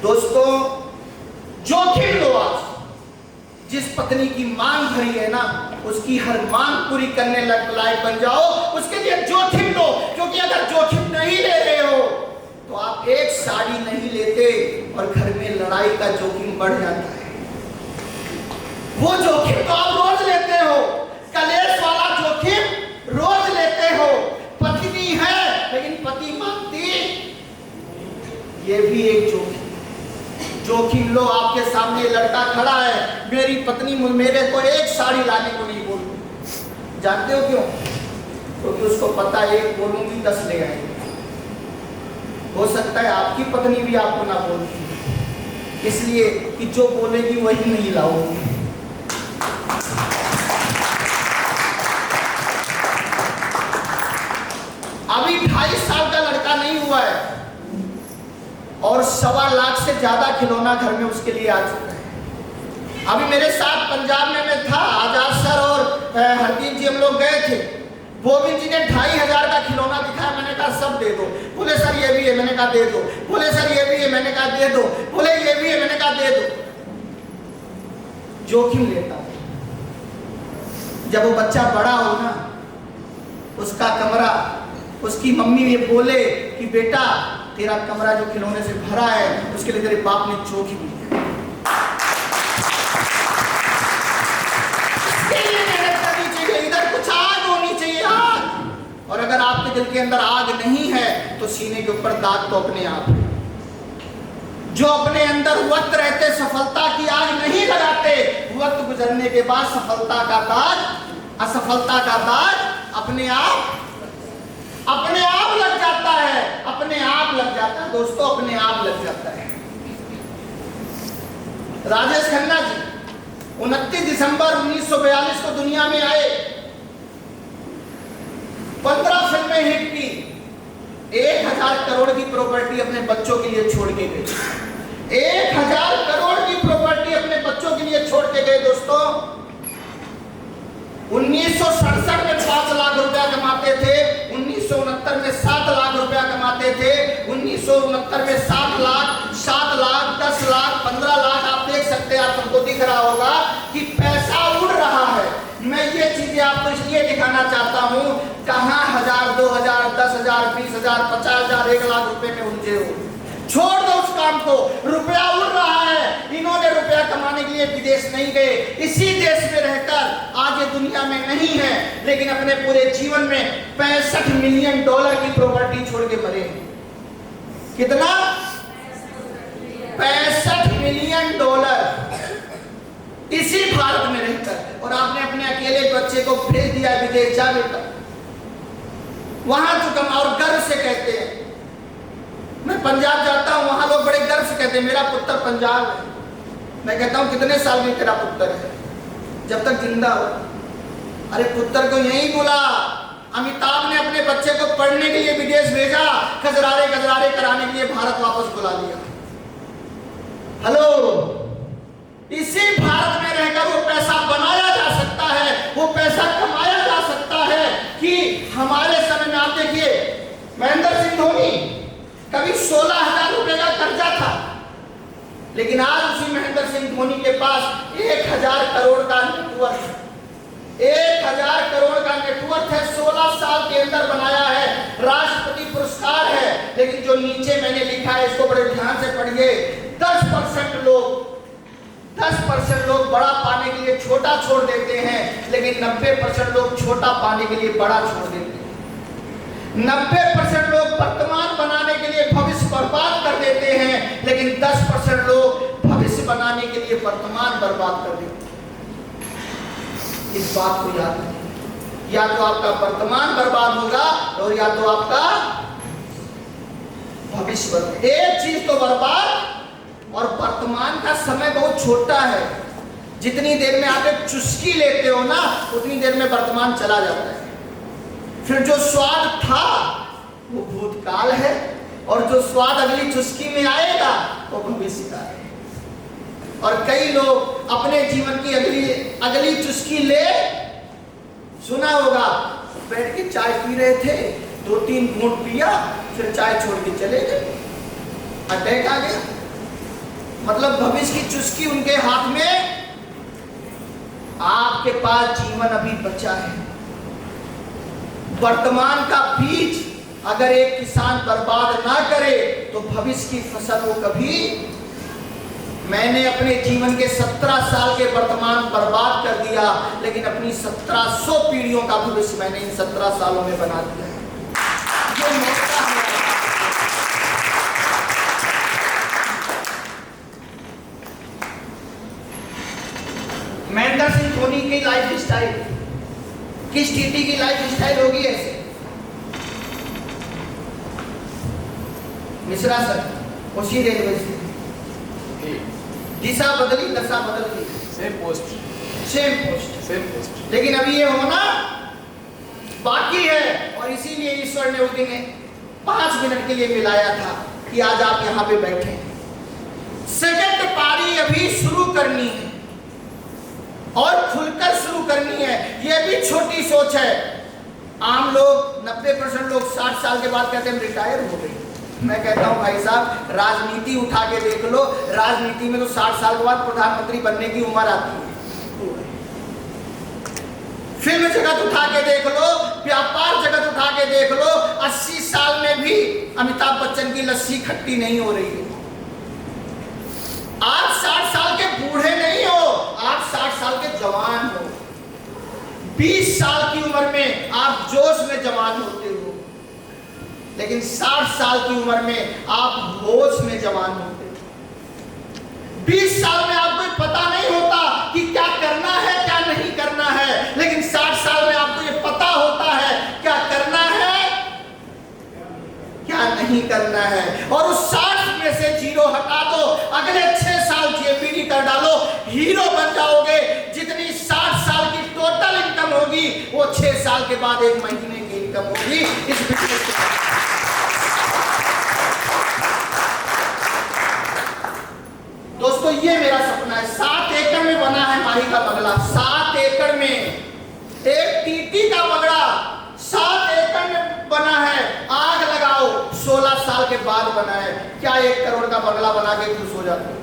दोस्तों जोखिम लो आज। जिस पत्नी की मांग भरी है ना, उसकी हर मांग पूरी करने लायक बन जाओ, उसके लिए जोखिम लो। क्योंकि अगर जोखिम नहीं ले रहे हो तो आप एक साड़ी नहीं लेते और घर में लड़ाई का जोखिम बढ़ जाता है। वो जोखिम तो आप रोज लेते हो, कलेश वाला जोखिम रोज लेते हो। पत्नी है लेकिन पति मांगती, ये भी एक जोखिम लो। आपके सामने लड़का खड़ा है, मेरी पत्नी मेरे को एक साड़ी लाने को नहीं बोलती। जानते हो क्यों? क्योंकि उसको पता है एक बोलूंगी 10 ले आएंगे। हो सकता है आपकी पत्नी भी आपको ना बोलती, इसलिए कि जो बोलेगी वही नहीं लाओगे। अभी 2.5 साल का लड़का नहीं हुआ है और 1.25 लाख से ज्यादा खिलौना घर में उसके लिए आ चुका है। अभी मेरे साथ पंजाब में मैं था, आजाद सर और हरदीप जी हम लोग गए थे। गोविंद जी ने 2,500 का खिलौना दिखाया, मैंने कहा सब दे दो। बोले सर ये भी है, मैंने कहा दे दो। बोले सर ये भी है, मैंने कहा दे दो। बोले ये भी है, मैंने कहा दे दो। जोखिम लेता हूं। जब वो बच्चा बड़ा हो ना, उसका कमरा, उसकी मम्मी ये बोले कि बेटा तेरा कमरा जो खिलौने से भरा है, उसके लिए तेरे बाप ने जोखिम लिया। मेहनत करनी चाहिए, इधर कुछ आग होनी चाहिए, आग। और अगर आपके दिल के अंदर आग नहीं है तो सीने के ऊपर दाग तो अपने आप है। जो अपने अंदर वक्त रहते सफलता की आग नहीं लगाते, वक्त गुजरने के बाद सफलता का दाग, असफलता का दाग अपने आप लग जाता है। अपने आप लग जाता है दोस्तों, अपने आप लग जाता है। राजेश खन्ना जी 29 दिसंबर 1942 को दुनिया में आए। 15 फिल्में हिट की, 1,000 करोड़ की प्रॉपर्टी अपने बच्चों के लिए छोड़ के गए। 1,000 करोड़ की प्रॉपर्टी अपने बच्चों के लिए छोड़ के गए। दोस्तों 1967 में 5 लाख रुपया कमाते थे, 1969 में 7 लाख रुपया कमाते थे, 1969 में 7 लाख, 10 लाख, 15 लाख। आप देख सकते हैं, आप सबको दिख रहा होगा कि पैसा उड़ रहा है। मैं ये चीजें आपको इसलिए दिखाना चाहता हूं, कहां 1,000, 2,000, 10,000, 20,000, 50,000, 1 लाख रुपए में उलझे हो। छोड़ दो उस काम को। रुपया उड़ रहा है। इन्होंने रुपया कमाने के लिए विदेश नहीं गए, इसी देश में रहकर आज ये दुनिया में नहीं है, लेकिन अपने पूरे जीवन में $65 मिलियन की प्रॉपर्टी छोड़ के मरे। कितना? $65 मिलियन इसी भारत में रहकर। और आपने अपने अकेले बच्चे को भेज दिया विदेश, जा बेटा वहां तो कमा। और गर्व से कहते हैं, मैं पंजाब जाता हूं, वहां लोग बड़े गर्व से कहते हैं मेरा पुत्र पंजाब है। मैं कहता हूं कितने साल में तेरा पुत्र है? जब तक जिंदा हो। अरे पुत्र को यही बोला। अमिताभ ने अपने बच्चे को पढ़ने के लिए विदेश भेजा, खजरारे कराने के लिए भारत वापस बुला लिया। हेलो, इसी भारत में रहकर वो पैसा बनाया जा सकता है, वो पैसा कमाया जा सकता है। कि हमारे समय में आप देखिए, महेंद्र सिंह धोनी कभी 16,000 रुपए का कर्जा था, लेकिन आज उसी महेंद्र सिंह धोनी के पास 1,000 करोड़ का नेटवर्क है। 1,000 करोड़ का नेटवर्क है, 16 साल के अंदर बनाया है। राष्ट्रपति पुरस्कार है। लेकिन जो नीचे मैंने लिखा है, इसको बड़े ध्यान से पढ़िए। 10% लोग बड़ा पाने के लिए छोटा छोड़ देते हैं, लेकिन 90% लोग छोटा पाने के लिए बड़ा छोड़ देते हैं। 90% लोग वर्तमान बनाने के लिए भविष्य बर्बाद कर देते हैं, लेकिन 10% लोग भविष्य बनाने के लिए वर्तमान बर्बाद कर देते हैं। इस बात को याद रखिए। या तो आपका वर्तमान बर्बाद होगा और या तो आपका भविष्य बर्बाद। एक चीज तो बर्बाद, और वर्तमान का समय बहुत छोटा है। जितनी देर में आप एक चुस्की लेते हो ना, उतनी देर में वर्तमान चला जाता है। फिर जो स्वाद था वो भूतकाल है, और जो स्वाद अगली चुस्की में आएगा वो भविष्य का है। और कई लोग अपने जीवन की अगली चुस्की ले, सुना होगा, बैठ के चाय पी रहे थे, 2-3 घूंट पिया, फिर चाय छोड़ के चले गए, अटैक आ गया। मतलब भविष्य की चुस्की उनके हाथ में। आपके पास जीवन अभी बचा है। वर्तमान का बीज अगर एक किसान बर्बाद ना करे तो भविष्य की फसल वो कभी। मैंने अपने जीवन के 17 साल के वर्तमान बर्बाद कर दिया, लेकिन अपनी 1700 पीढ़ियों का भविष्य मैंने इन 17 सालों में बना दिया है। ये मौका है। महेंद्र सिंह धोनी की लाइफ स्टाइल, किस टीटी की लाइफ स्टाइल होगी ऐसे? मिश्रा सर उसी रेलवे से दिशा बदली, दशा बदल गई, सेम पोस्ट, लेकिन अभी ये होना बाकी है। और इसीलिए ईश्वर ने उस दिन 5 मिनट के लिए मिलाया था कि आज आप यहाँ पे बैठे। सेकंड पारी अभी शुरू करनी है और खुलकर शुरू करनी है। ये भी छोटी सोच है। आम लोग 90% लोग 60 साल के बाद कहते हैं रिटायर हो गए। मैं कहता हूं भाई साहब, राजनीति उठा के देख लो। राजनीति में तो 60 साल के बाद प्रधानमंत्री बनने की उम्र आती है। फिल्म जगत उठा के देख लो, व्यापार जगत उठा के देख लो, 80 साल में भी अमिताभ बच्चन की लस्सी खट्टी नहीं हो रही है। आप 60 साल के बूढ़े नहीं हो, आप 60 साल के जवान हो। 20 साल की उम्र में आप जोश में जवान होते हो, लेकिन 60 साल की उम्र में आप होश में जवान होते हो। 20 साल में आपको पता नहीं होता कि क्या करना है क्या नहीं करना है, लेकिन 60 साल में आपको ये पता होता है क्या करना है क्या नहीं करना है। और उस 60 में से 0 हटा दो, अगले 6 साल जेपीडी कर डालो, हीरो बन जाओगे। जितनी 60 साल की टोटल इनकम होगी वो 6 साल के बाद 1 महीने की इनकम होगी इस बिजनेस के। दोस्तों ये मेरा सपना है। 7 एकड़ में बना है माही का बंगला। 7 एकड़ में एक टीटी का बंगला 7 एकड़ में बना है। आग लगाओ, 16 साल के बाद बना है। क्या 1 करोड़ का बंगला बना के खुश हो जाते?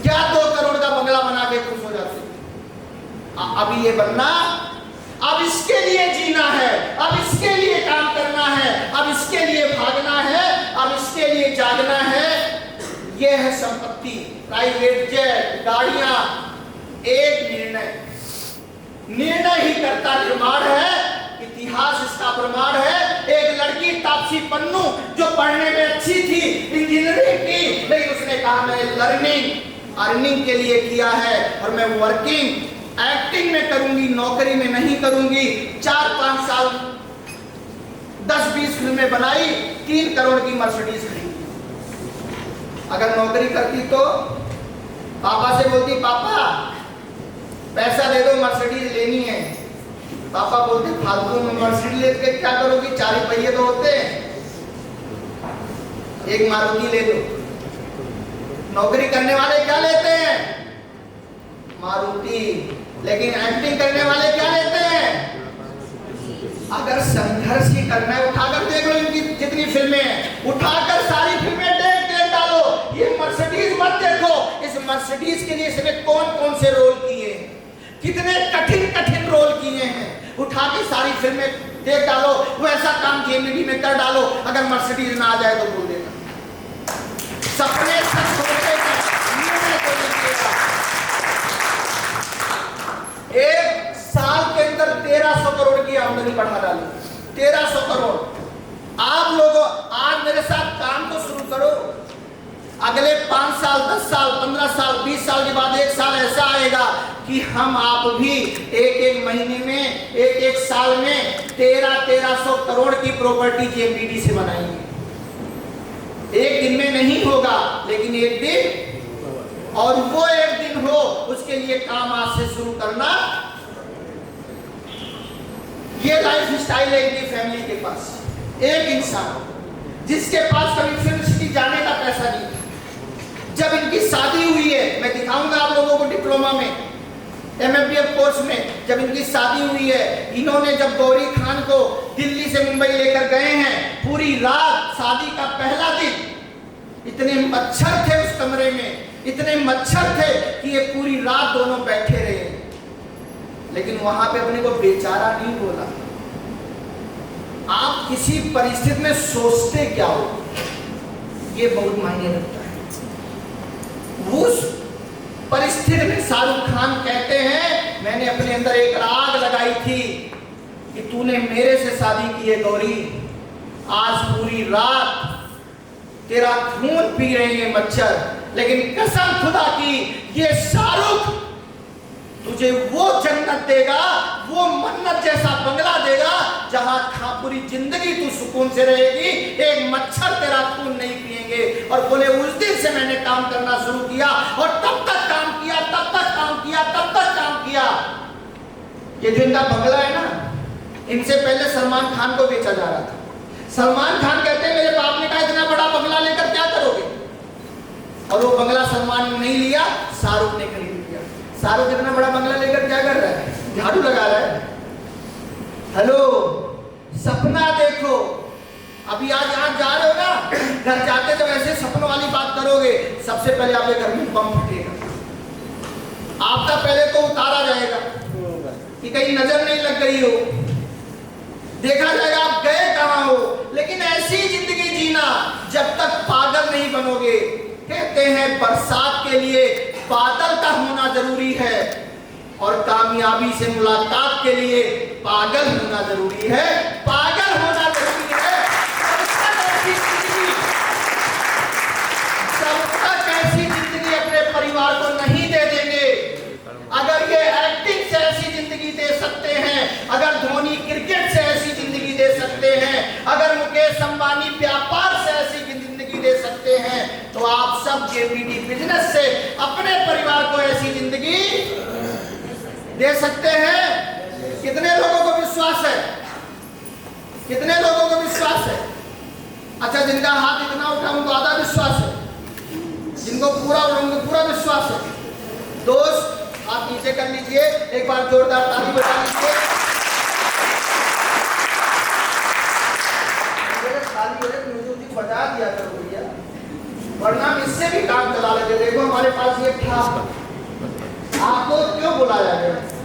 क्या 2 करोड़ का बंगला बना के खुश हो जाते? अभी ये बनना, अब इसके लिए जीना है, अब इसके लिए काम करना है, अब इसके लिए भागना है, अब इसके लिए जागना है। ये है संपत्ति, प्राइवेट जेट, गाड़ियां। एक निर्णय ही करता निर्माण है। इतिहास इसका प्रमाण है। एक लड़की तापसी पन्नू जो पढ़ने में अच्छी थी, इंजीनियरिंग की, लेकिन उसने कहा मैं लर्निंग अर्निंग के लिए किया है और मैं वर्किंग एक्टिंग में करूंगी, नौकरी में नहीं करूंगी। 4-5 साल 10-20 फिल्में बनाई, 3 करोड़ की मर्सिडीज खरीदी। अगर नौकरी करती तो पापा से बोलती पापा पैसा दे दो, मर्सिडीज लेनी है। पापा बोलते फालतू में मर्सिडीज लेके क्या करोगी, 4 ही पहिए तो होते हैं, एक मारुति ले लो। नौकरी करने वाले क्या लेते हैं? मारुति। लेकिन एक्टिंग करने वाले क्या लेते हैं? अगर संघर्ष ही करना है, उठाकर देख लो इनकी जितनी फिल्में हैं, उठाकर सारी फिल्में देख डालो। ये मर्सिडीज मत देखो, इस मर्सिडीज के लिए इसने कौन-कौन से रोल किए हैं, कितने कठिन रोल किए हैं। उठा के सारी फिल्में देख डालो, वैसा काम जेएमडी में कर डालो। अगर मर्सिडीज ना आ जाए तो बोल देना। सपने सच होते हैं, निर्णय को लीजिएगा। 1 साल के अंदर 1300 करोड़ की आमदनी बढ़ा डाली। 1300 करोड़। आप लोगों आज मेरे साथ काम तो शुरू करो। अगले 5 साल, 10 साल, 15 साल, 20 साल के बाद 1 साल ऐसा आएगा कि हम आप भी एक महीने में, एक साल में 1300 करोड़ की प्रॉपर्टी जेएमडीडी से बनाएंगे। एक दिन में नहीं होगा, लेकिन एक दिन, और वो एक दिन हो उसके लिए काम आज से शुरू करना। ये लाइफ स्टाइल है इनकी फैमिली के पास। एक इंसान जिसके पास कभी फिल्म सिटी जाने का पैसा नहीं था, जब इनकी शादी हुई है, मैं दिखाऊंगा आप लोगों को डिप्लोमा में, एमएफबीएफ कोर्स में, जब इनकी शादी हुई है, इन्होंने जब गौरी खान को दिल्ली से मुंबई लेकर गए हैं, पूरी रात शादी का पहला दिन, इतने मच्छर थे उस कमरे में, इतने मच्छर थे कि ये पूरी रात दोनों बैठे रहे, लेकिन वहां पे अपने को बेचारा नहीं बोला। आप किसी परिस्थिति में सोचते क्या हो, ये बहुत मायने रखता है। उस परिस्थिति में शाहरुख खान कहते हैं, मैंने अपने अंदर एक आग लगाई थी कि तूने मेरे से शादी की है गौरी, आज पूरी रात तेरा खून पी रहे हैं मच्छर, लेकिन कसम खुदा की ये शाहरुख तुझे वो जन्नत देगा, वो मन्नत जैसा बंगला देगा जहां पूरी जिंदगी तू सुकून से रहेगी, एक मच्छर तेरा खून नहीं पिएंगे। और बोले उस दिन से मैंने काम करना शुरू किया और तब तक काम किया, तब तक काम किया, तब तक काम किया। ये जो इनका बंगला है ना, इनसे पहले सलमान खान को बेचा जा रहा था। सलमान खान कहते हैं मेरे बाप ने कहा इतना बड़ा बंगला लेकर क्या करोगे, और वो बंगला सलमान ने नहीं लिया, शाहरुख ने खरीद लिया। शाहरुख इतना बड़ा बंगला लेकर क्या कर रहा है, झाड़ू लगा रहा है। हेलो, सपना देखो। अभी आज जा रहे हो ना, घर जाते जब ऐसे सपनों वाली बात करोगे, सबसे पहले आपके घर में बम फटेगा, आपका पहले तो उतारा जाएगा कि कहीं नजर नहीं लग गई हो, देखा जाएगा आप गए कहां हो। लेकिन ऐसी जिंदगी जीना जब तक पागल नहीं बनोगे। कहते हैं बरसात के लिए बादल का होना जरूरी है और कामयाबी से मुलाकात के लिए पागल होना जरूरी है, पागल होना जरूरी है। जब तक ऐसी जिंदगी अपने परिवार को नहीं दे देंगे, अगर ये एक्टिंग से ऐसी जिंदगी दे सकते हैं, अगर धोनी क्रिकेट से ऐसी जिंदगी दे सकते हैं, अगर मुकेश अंबानी व्यापार से ऐसी जिंदगी दे सकते हैं, तो आप सब जेपीडी बिजनेस से अपने परिवार को ऐसी जिंदगी दे सकते हैं। कितने लोगों को विश्वास है, कितने लोगों को विश्वास है? अच्छा, जिनका हाथ इतना उठा उनको आधा विश्वास है, जिनको पूरा विश्वास है। दोस्त आप नीचे कर लीजिए, एक बार जोरदार ताली बजा लीजिए।